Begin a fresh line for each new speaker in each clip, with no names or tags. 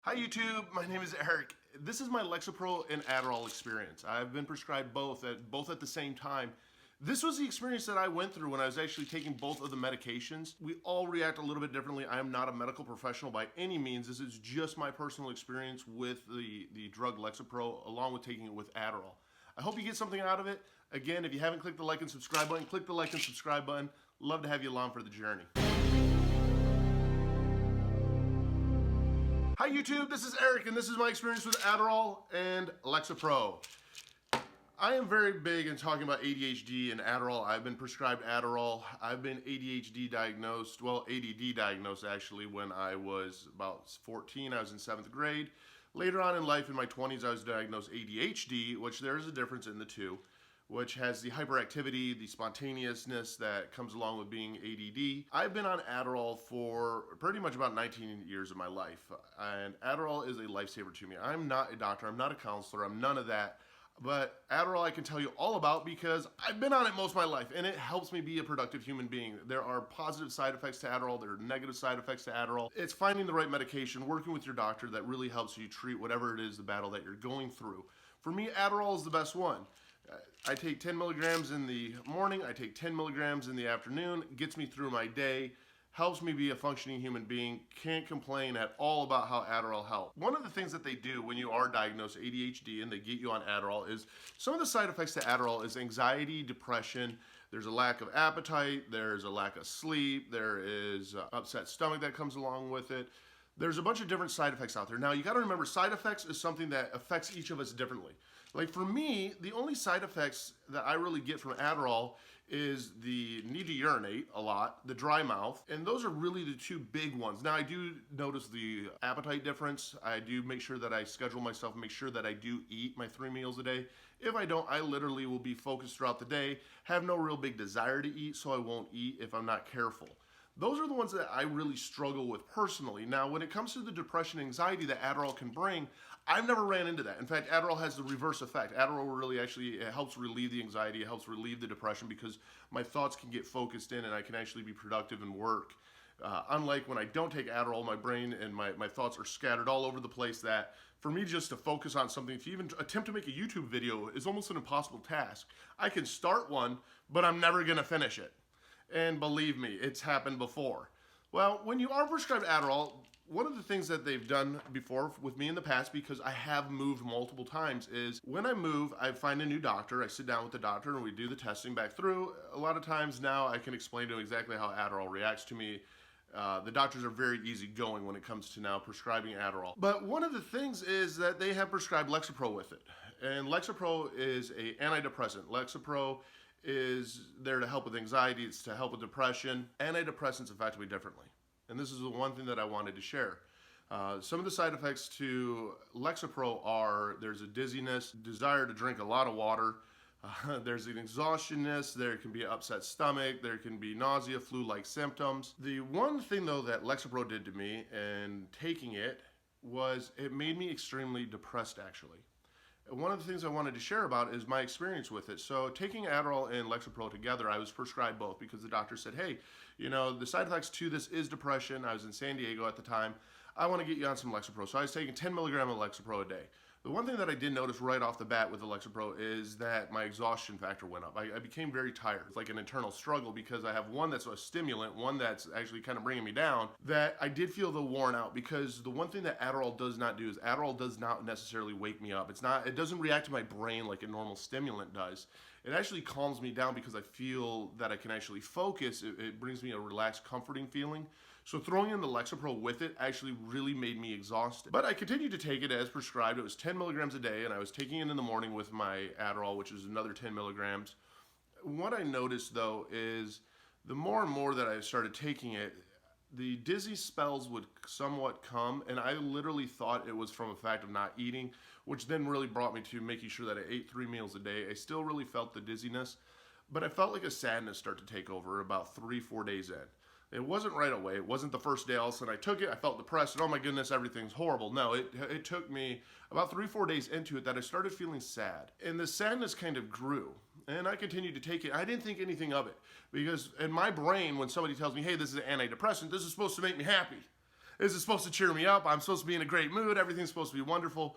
Hi YouTube, my name is Eric. This is my Lexapro and Adderall experience. I've been prescribed both at the same time. This was the experience that I went through when I was actually taking both of the medications. We all react a little bit differently. I am not a medical professional by any means. This is just my personal experience with the drug Lexapro along with taking it with Adderall. I hope you get something out of it. Again, if you haven't clicked the like and subscribe button, click the like and subscribe button. Love to have you along for the journey. Hi YouTube, this is Eric and this is my experience with Adderall and Lexapro. I am very big in talking about ADHD and Adderall. I've been prescribed Adderall. I've been ADHD diagnosed, well ADD diagnosed actually when I was about 14. I was in 7th grade. Later on in life in my 20s I was diagnosed ADHD, which there is a difference in the two, which has the hyperactivity, the spontaneousness that comes along with being ADD. I've been on Adderall for pretty much about 19 years of my life, and Adderall is a lifesaver to me. I'm not a doctor, I'm not a counselor, I'm none of that, but Adderall I can tell you all about because I've been on it most of my life, and it helps me be a productive human being. There are positive side effects to Adderall, there are negative side effects to Adderall. It's finding the right medication, working with your doctor that really helps you treat whatever it is, the battle that you're going through. For me, Adderall is the best one. I take 10 milligrams in the morning, I take 10 milligrams in the afternoon, gets me through my day, helps me be a functioning human being, can't complain at all about how Adderall helps. One of the things that they do when you are diagnosed ADHD and they get you on Adderall is, some of the side effects to Adderall is anxiety, depression, there's a lack of appetite, there's a lack of sleep, there is upset stomach that comes along with it. There's a bunch of different side effects out there. Now you gotta remember, side effects is something that affects each of us differently. Like for me, the only side effects that I really get from Adderall is the need to urinate a lot, the dry mouth, and those are really the two big ones. Now I do notice the appetite difference. I do make sure that I schedule myself, make sure that I do eat my 3 meals a day. If I don't, I literally will be focused throughout the day, have no real big desire to eat, so I won't eat if I'm not careful. Those are the ones that I really struggle with personally. Now, when it comes to the depression and anxiety that Adderall can bring, I've never ran into that. In fact, Adderall has the reverse effect. Adderall really actually, it helps relieve the anxiety, it helps relieve the depression because my thoughts can get focused in and I can actually be productive and work. Unlike when I don't take Adderall, my brain and my thoughts are scattered all over the place, that for me just to focus on something, to even attempt to make a YouTube video is almost an impossible task. I can start one, but I'm never gonna finish it. And believe me, it's happened before. Well, when you are prescribed Adderall, one of the things that they've done before with me in the past, because I have moved multiple times, is when I move, I find a new doctor, I sit down with the doctor and we do the testing back through. A lot of times now I can explain to him exactly how Adderall reacts to me. The doctors are very easygoing when it comes to now prescribing Adderall. But one of the things is that they have prescribed Lexapro with it. And Lexapro is an antidepressant. Lexapro is there to help with anxiety, it's to help with depression. Antidepressants affect me differently. And this is the one thing that I wanted to share. Some of the side effects to Lexapro are, there's a dizziness, desire to drink a lot of water, there's an exhaustionness, there can be an upset stomach, there can be nausea, flu-like symptoms. The one thing though that Lexapro did to me and taking it was it made me extremely depressed actually. One of the things I wanted to share about is my experience with it. So taking Adderall and Lexapro together, I was prescribed both because the doctor said, hey, you know, the side effects to this is depression. I was in San Diego at the time. I want to get you on some Lexapro. So I was taking 10 milligrams of Lexapro a day. The one thing that I did notice right off the bat with the Lexapro is that my exhaustion factor went up. I became very tired. It's like an internal struggle because I have one that's a stimulant, one that's actually kind of bringing me down, that I did feel the worn out, because the one thing that Adderall does not do is Adderall does not necessarily wake me up. It doesn't react to my brain like a normal stimulant does. It actually calms me down because I feel that I can actually focus. It brings me a relaxed, comforting feeling. So throwing in the Lexapro with it actually really made me exhausted. But I continued to take it as prescribed. It was 10 milligrams a day, and I was taking it in the morning with my Adderall, which is another 10 milligrams. What I noticed though is the more and more that I started taking it, the dizzy spells would somewhat come, and I literally thought it was from a fact of not eating, which then really brought me to making sure that I ate 3 meals a day. I still really felt the dizziness, but I felt like a sadness start to take over about 3-4 days in. It wasn't right away. It wasn't the first day all of a sudden I took it, I felt depressed, and oh my goodness, everything's horrible. No, it took me about 3-4 days into it that I started feeling sad. And the sadness kind of grew. And I continued to take it. I didn't think anything of it. Because in my brain, when somebody tells me, hey, this is an antidepressant, this is supposed to make me happy. This is supposed to cheer me up. I'm supposed to be in a great mood. Everything's supposed to be wonderful.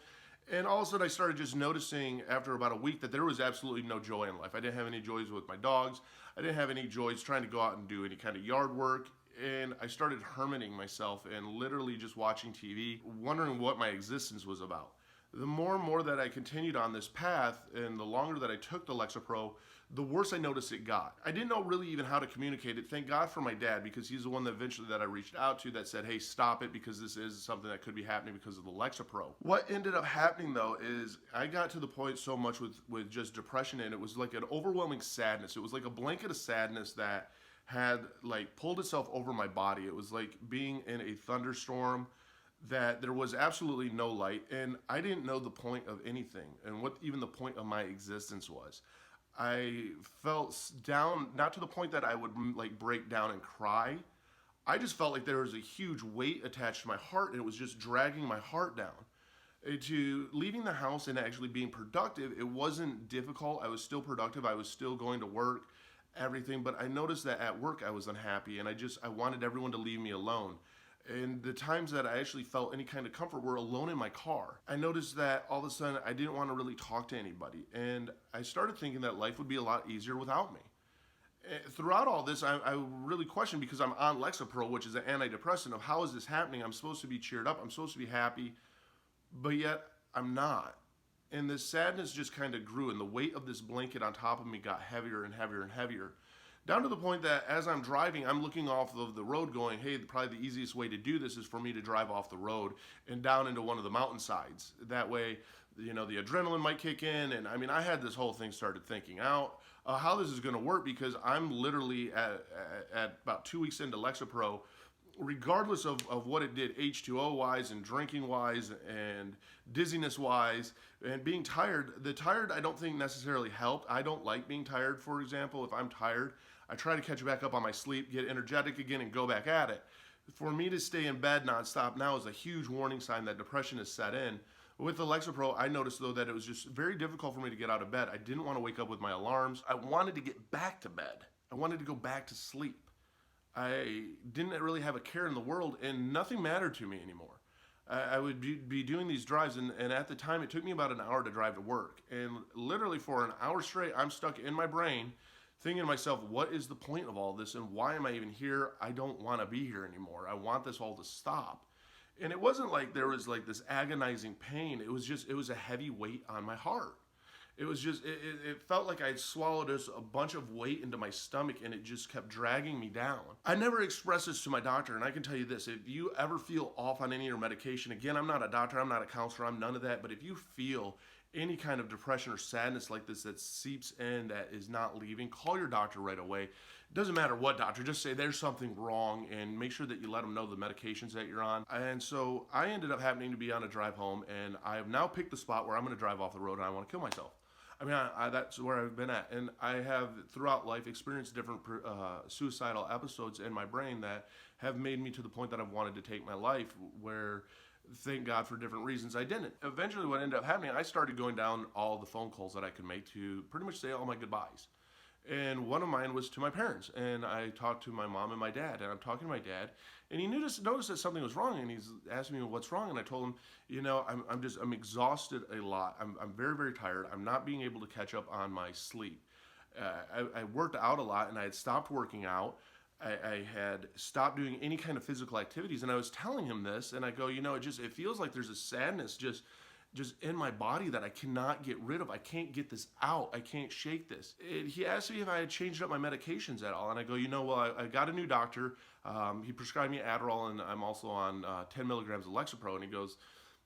And all of a sudden I started just noticing after about a week that there was absolutely no joy in life. I didn't have any joys with my dogs. I didn't have any joys trying to go out and do any kind of yard work. And I started hermiting myself and literally just watching TV, wondering what my existence was about. The more and more that I continued on this path and the longer that I took the Lexapro, the worse I noticed it got. I didn't know really even how to communicate it. Thank God for my dad, because he's the one that eventually that I reached out to that said, hey, stop it, because this is something that could be happening because of the Lexapro. What ended up happening though is I got to the point so much with just depression, and it was like an overwhelming sadness. It was like a blanket of sadness that had like pulled itself over my body. It was like being in a thunderstorm that there was absolutely no light, and I didn't know the point of anything and what even the point of my existence was. I felt down, not to the point that I would like break down and cry. I just felt like there was a huge weight attached to my heart, and it was just dragging my heart down. To leaving the house and actually being productive, it wasn't difficult. I was still productive. I was still going to work, everything, but I noticed that at work I was unhappy, and I wanted everyone to leave me alone. And the times that I actually felt any kind of comfort were alone in my car. I noticed that all of a sudden I didn't want to really talk to anybody. And I started thinking that life would be a lot easier without me. Throughout all this, I really questioned, because I'm on Lexapro, which is an antidepressant, of how is this happening? I'm supposed to be cheered up. I'm supposed to be happy, but yet I'm not. And this sadness just kind of grew, and the weight of this blanket on top of me got heavier and heavier and heavier. Down to the point that as I'm driving, I'm looking off of the road going, hey, probably the easiest way to do this is for me to drive off the road and down into one of the mountainsides. That way, you know, the adrenaline might kick in. And I mean, I had this whole thing started thinking out how this is going to work, because I'm literally at about 2 weeks into Lexapro, regardless of what it did H2O wise and drinking wise and dizziness wise and being tired. The tired I don't think necessarily helped. I don't like being tired, for example. If I'm tired, I try to catch back up on my sleep, get energetic again, and go back at it. For me to stay in bed nonstop now is a huge warning sign that depression is set in. With the Lexapro, I noticed though that it was just very difficult for me to get out of bed. I didn't want to wake up with my alarms. I wanted to get back to bed. I wanted to go back to sleep. I didn't really have a care in the world, and nothing mattered to me anymore. I would be doing these drives, and at the time it took me about an hour to drive to work. And literally for an hour straight, I'm stuck in my brain thinking to myself, what is the point of all this, and why am I even here? I don't want to be here anymore. I want this all to stop. And it wasn't like there was like this agonizing pain. It was a heavy weight on my heart. It was just, it felt like I had swallowed a bunch of weight into my stomach, and it just kept dragging me down. I never expressed this to my doctor, and I can tell you this, if you ever feel off on any of your medication, again, I'm not a doctor, I'm not a counselor, I'm none of that, but if you feel any kind of depression or sadness like this that seeps in, that is not leaving, call your doctor right away. It doesn't matter what doctor, just say there's something wrong, and make sure that you let them know the medications that you're on. And so I ended up happening to be on a drive home, and I have now picked the spot where I'm going to drive off the road and I want to kill myself. I mean, that's where I've been at. And I have, throughout life, experienced different suicidal episodes in my brain that have made me to the point that I've wanted to take my life, where, thank God, for different reasons, I didn't. Eventually, what ended up happening, I started going down all the phone calls that I could make to pretty much say all my goodbyes. And one of mine was to my parents. And I talked to my mom and my dad. And I'm talking to my dad. And he noticed that something was wrong. And he's asking me what's wrong. And I told him, you know, I'm exhausted a lot. I'm very, very tired. I'm not being able to catch up on my sleep. I worked out a lot, and I had stopped working out. I had stopped doing any kind of physical activities. And I was telling him this. And I go, you know, it feels like there's a sadness just in my body that I cannot get rid of. I can't get this out. I can't shake this. He asked me if I had changed up my medications at all. And I go, you know, well, I got a new doctor. He prescribed me Adderall, and I'm also on 10 milligrams of Lexapro. And he goes,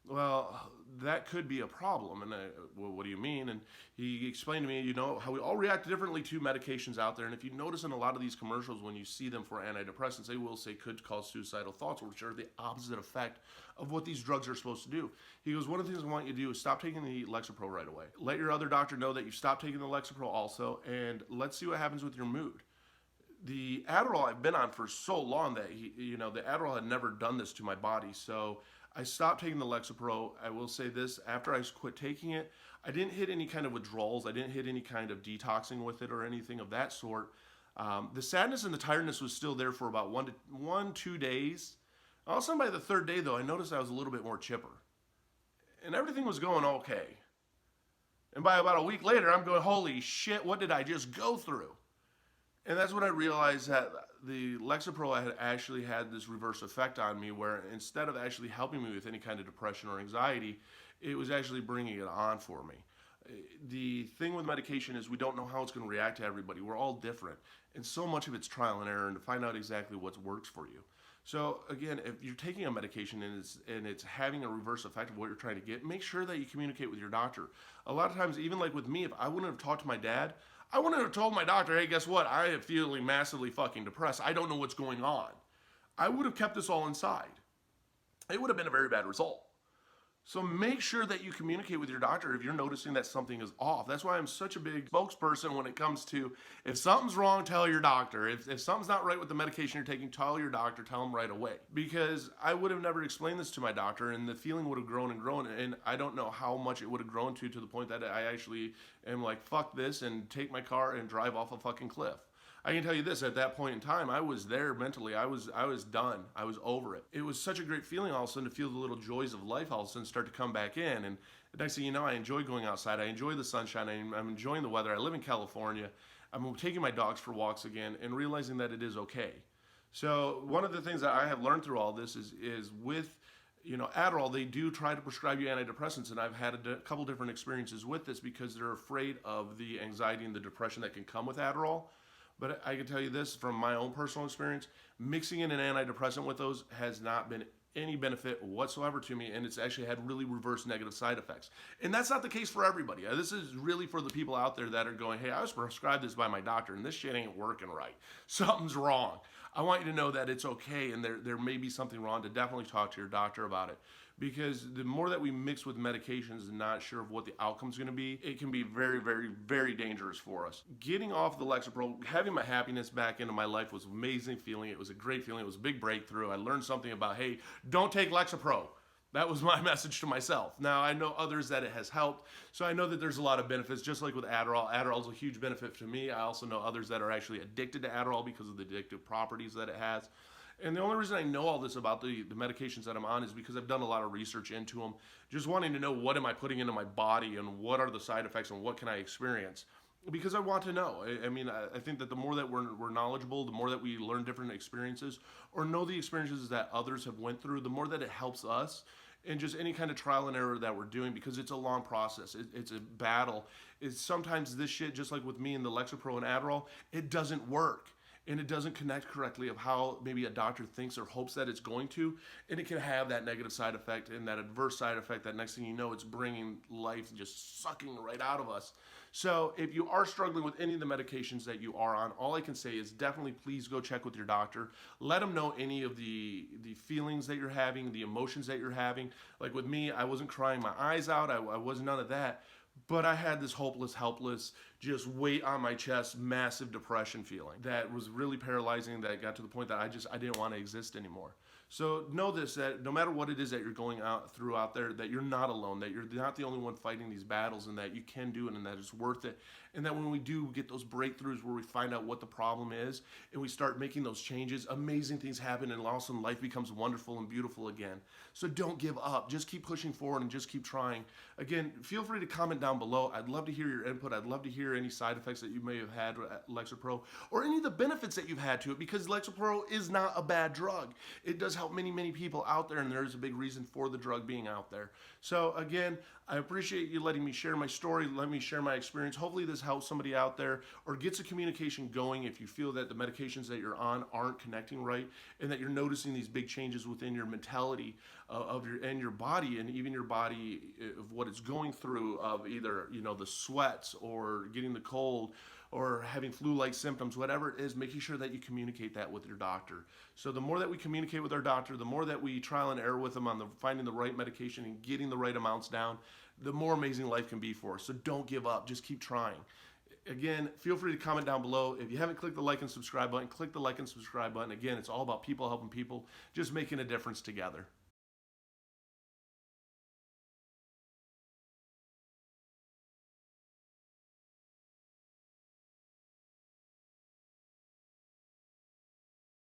well, that could be a problem. And well, what do you mean? And he explained to me, you know, how we all react differently to medications out there. And if you notice in a lot of these commercials, when you see them for antidepressants, they will say could cause suicidal thoughts, which are the opposite effect of what these drugs are supposed to do. He goes, one of the things I want you to do is stop taking the Lexapro right away. Let your other doctor know that you've stopped taking the Lexapro also, and let's see what happens with your mood. The Adderall I've been on for so long that, the Adderall had never done this to my body. So I stopped taking the Lexapro. I will say this, after I quit taking it, I didn't hit any kind of withdrawals. I didn't hit any kind of detoxing with it or anything of that sort. The sadness and the tiredness was still there for about 1 to 2 days. All of a sudden, by the third day, though, I noticed I was a little bit more chipper. And everything was going okay. And by about a week later, I'm going, holy shit, what did I just go through? And that's when I realized that the Lexapro had actually had this reverse effect on me, where instead of actually helping me with any kind of depression or anxiety, it was actually bringing it on for me. The thing with medication is we don't know how it's going to react to everybody. We're all different. And so much of it's trial and error and to find out exactly what works for you. So again, if you're taking a medication and it's having a reverse effect of what you're trying to get, make sure that you communicate with your doctor. A lot of times, even like with me, if I wouldn't have talked to my dad, I wouldn't have told my doctor, hey, guess what? I am feeling massively fucking depressed. I don't know what's going on. I would have kept this all inside. It would have been a very bad result. So make sure that you communicate with your doctor if you're noticing that something is off. That's why I'm such a big spokesperson when it comes to, if something's wrong, tell your doctor. If something's not right with the medication you're taking, tell your doctor, tell them right away. Because I would have never explained this to my doctor, and the feeling would have grown and grown, and I don't know how much it would have grown to the point that I actually am like, fuck this, and take my car and drive off a fucking cliff. I can tell you this, at that point in time, I was there mentally. I was done. I was over it. It was such a great feeling all of a sudden to feel the little joys of life all of a sudden start to come back in. And the next thing you know, I enjoy going outside. I enjoy the sunshine. I'm enjoying the weather. I live in California. I'm taking my dogs for walks again and realizing that it is okay. So one of the things that I have learned through all this is with Adderall, they do try to prescribe you antidepressants, and I've had a couple different experiences with this because they're afraid of the anxiety and the depression that can come with Adderall. But I can tell you this from my own personal experience, mixing in an antidepressant with those has not been any benefit whatsoever to me, and it's actually had really reverse negative side effects. And that's not the case for everybody. This is really for the people out there that are going, hey, I was prescribed this by my doctor, and this shit ain't working right. Something's wrong. I want you to know that it's okay, and there may be something wrong, to definitely talk to your doctor about it. Because the more that we mix with medications and not sure of what the outcome's going to be, it can be very, very, very dangerous for us. Getting off the Lexapro, having my happiness back into my life was an amazing feeling. It was a great feeling. It was a big breakthrough. I learned something about, hey, don't take Lexapro. That was my message to myself. Now, I know others that it has helped, so I know that there's a lot of benefits, just like with Adderall. Adderall is a huge benefit to me. I also know others that are actually addicted to Adderall because of the addictive properties that it has. And the only reason I know all this about the medications that I'm on is because I've done a lot of research into them, just wanting to know what am I putting into my body and what are the side effects and what can I experience. Because I want to know. I think that the more that we're knowledgeable, the more that we learn different experiences or know the experiences that others have went through, the more that it helps us in just any kind of trial and error that we're doing, because it's a long process. It's a battle. It's sometimes this shit, just like with me and the Lexapro and Adderall, it doesn't work. And it doesn't connect correctly of how maybe a doctor thinks or hopes that it's going to, and it can have that negative side effect and that adverse side effect that next thing you know, it's bringing life just sucking right out of us. So if you are struggling with any of the medications that you are on, all I can say is definitely please go check with your doctor. Let them know any of the feelings that you're having, the emotions that you're having. Like with me, I wasn't crying my eyes out. I was none of that. But I had this hopeless, helpless, just weight on my chest, massive depression feeling that was really paralyzing, that got to the point that I didn't want to exist anymore. So know this, that no matter what it is that you're going through out there, that you're not alone, that you're not the only one fighting these battles, and that you can do it, and that it's worth it. And that when we do get those breakthroughs where we find out what the problem is and we start making those changes, amazing things happen, and all of a sudden life becomes wonderful and beautiful again. So don't give up. Just keep pushing forward and just keep trying. Again, feel free to comment down below. I'd love to hear your input. I'd love to hear any side effects that you may have had with Lexapro or any of the benefits that you've had to it, because Lexapro is not a bad drug. It does help many, many people out there, and there's a big reason for the drug being out there. So again, I appreciate you letting me share my story, let me share my experience. Hopefully this helps somebody out there or gets a communication going if you feel that the medications that you're on aren't connecting right, and that you're noticing these big changes within your mentality of your body, and even your body of what it's going through, of either the sweats or getting the cold or having flu-like symptoms, whatever it is, making sure that you communicate that with your doctor. So the more that we communicate with our doctor, the more that we trial and error with them on finding the right medication and getting the right amounts down, the more amazing life can be for us. So don't give up, just keep trying. Again, feel free to comment down below. If you haven't clicked the like and subscribe button, click the like and subscribe button. Again, it's all about people helping people, just making a difference together.